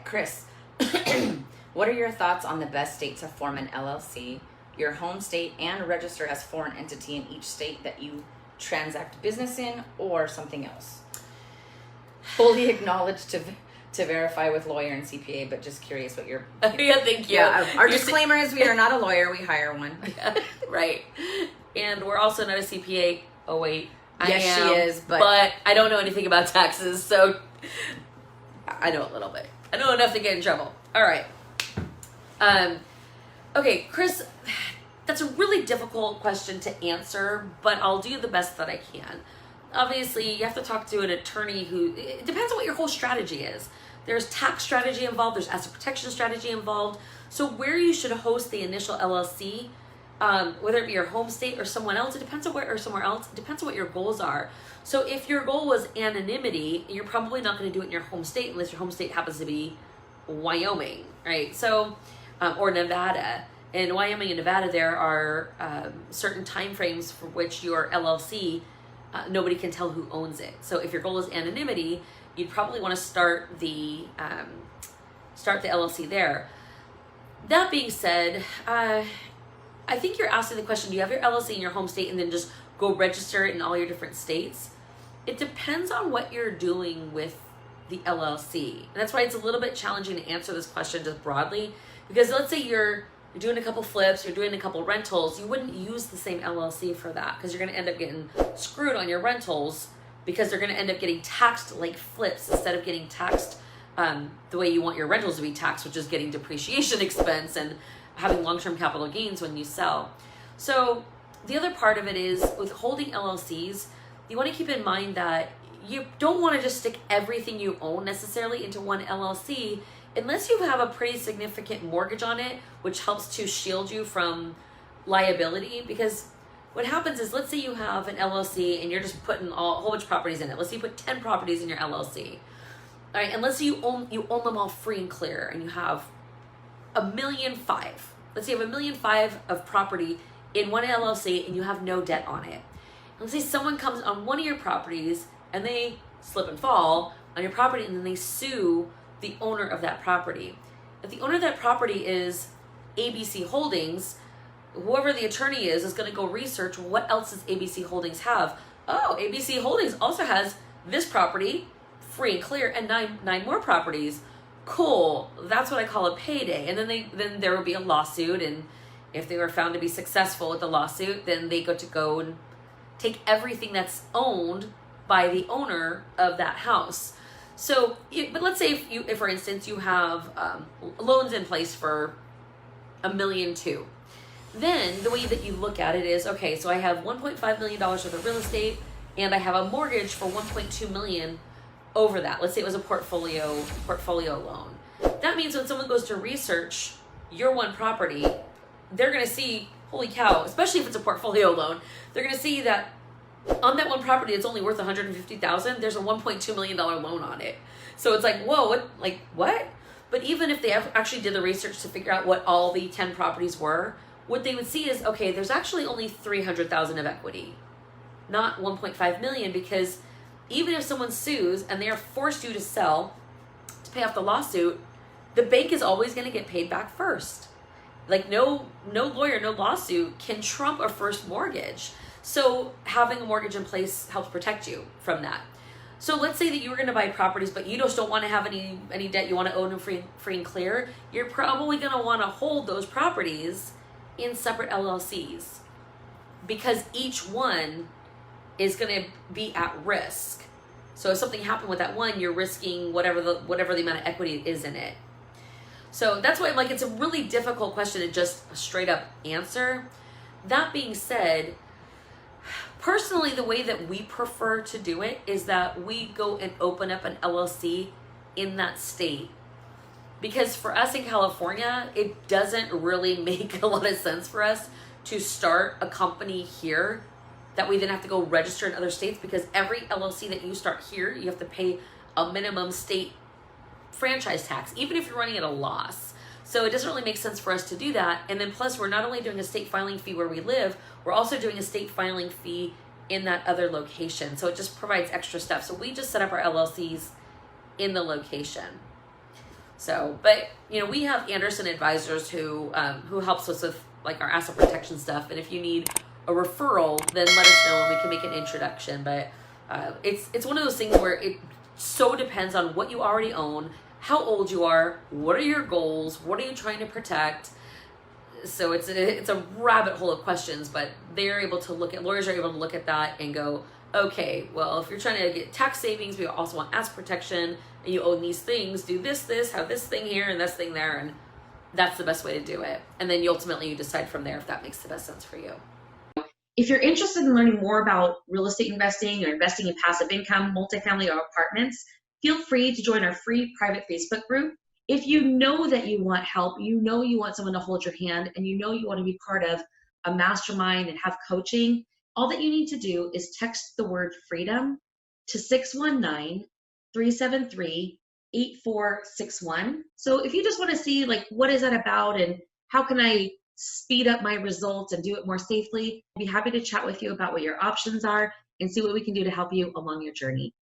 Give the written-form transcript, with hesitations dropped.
Chris, what are your thoughts on the best state to form an LLC, your home state, and register as foreign entity in each state that you transact business in, or something else? Fully acknowledged to verify with lawyer and CPA, but just curious what your... Yeah, thank you. Yeah, our disclaimer is we are not a lawyer, we hire one. Yeah, right. And we're also not a CPA. Oh, wait. Yes, she is, but I don't know anything about taxes, so I know a little bit. I know enough to get in trouble. All right. Okay, Chris, that's a really difficult question to answer, but I'll do the best that I can. Obviously, you have to talk to an attorney who, it depends on what your whole strategy is. There's tax strategy involved, there's asset protection strategy involved. So where you should host the initial LLC, whether it be your home state or someone else, it depends on where, or somewhere else, it depends on what your goals are. So if your goal was anonymity, you're probably not going to do it in your home state unless your home state happens to be Wyoming, right? So, or Nevada. In Wyoming and Nevada, there are certain time frames for which your LLC, nobody can tell who owns it. So if your goal is anonymity, you'd probably want to start the LLC there. That being said, I think you're asking the question, do you have your LLC in your home state and then just go register it in all your different states? It depends on what you're doing with the LLC. And that's why it's a little bit challenging to answer this question just broadly, because let's say you're doing a couple flips, you're doing a couple rentals, you wouldn't use the same LLC for that because you're going to end up getting screwed on your rentals because they're going to end up getting taxed like flips instead of getting taxed the way you want your rentals to be taxed, which is getting depreciation expense and having long-term capital gains when you sell. So the other part of it is with holding LLCs, you want to keep in mind that you don't want to just stick everything you own necessarily into one LLC unless you have a pretty significant mortgage on it, which helps to shield you from liability. Because what happens is, let's say you have an LLC and you're just putting a whole bunch of properties in it. Let's say you put 10 properties in your LLC. All right, and let's say you own them all free and clear and you have $1.5 million. Let's say you have $1.5 million of property in one LLC and you have no debt on it. And let's say someone comes on one of your properties and they slip and fall on your property and then they sue the owner of that property. If the owner of that property is ABC Holdings, whoever the attorney is going to go research what else does ABC Holdings have. Oh, ABC Holdings also has this property free and clear and nine more properties. Cool. That's what I call a payday. And then there will be a lawsuit, and if they were found to be successful with the lawsuit, then they go and take everything that's owned by the owner of that house. So, but let's say if for instance, you have loans in place for $1.2 million. Then the way that you look at it is, okay, so I have $1.5 million worth of real estate and I have a mortgage for $1.2 million over that. Let's say it was a portfolio loan. That means when someone goes to research your one property, they're going to see, holy cow, especially if it's a portfolio loan, they're going to see that on that one property it's only worth $150,000, there's a $1.2 million loan on it. So it's like, whoa, what? But even if they actually did the research to figure out what all the 10 properties were, what they would see is, okay, there's actually only $300,000 of equity, not $1.5 million, because even if someone sues and they are forced you to sell to pay off the lawsuit, the bank is always going to get paid back first. Like no lawyer, no lawsuit can trump a first mortgage. So having a mortgage in place helps protect you from that. So let's say that you were going to buy properties, but you just don't want to have any debt. You want to own them free and clear. You're probably going to want to hold those properties in separate LLCs because each one is going to be at risk. So if something happened with that one, you're risking whatever the amount of equity is in it. So that's why it's a really difficult question to just straight up answer. That being said, personally, the way that we prefer to do it is that we go and open up an LLC in that state. Because for us in California, it doesn't really make a lot of sense for us to start a company here that we then have to go register in other states, because every LLC that you start here, you have to pay a minimum state franchise tax, even if you're running at a loss. So it doesn't really make sense for us to do that. And then plus, we're not only doing a state filing fee where we live, we're also doing a state filing fee in that other location. So it just provides extra stuff. So we just set up our LLCs in the location. So, but we have Anderson Advisors who helps us with like our asset protection stuff. And if you need a referral, then let us know and we can make an introduction. But it's one of those things where it so depends on what you already own, how old you are, what are your goals, what are you trying to protect. So it's a rabbit hole of questions, but lawyers are able to look at that and go, okay, well, if you're trying to get tax savings, we also want asset protection, and you own these things, do this, have this thing here and this thing there, and that's the best way to do it. And then you decide from there if that makes the best sense for you. If you're interested in learning more about real estate investing or investing in passive income, multifamily, or apartments, feel free to join our free private Facebook group. If you know that you want help, you want someone to hold your hand, and you want to be part of a mastermind and have coaching, all that you need to do is text the word freedom to 619-373-8461. So if you just want to see like what is that about and how can I speed up my results and do it more safely, I'd be happy to chat with you about what your options are and see what we can do to help you along your journey.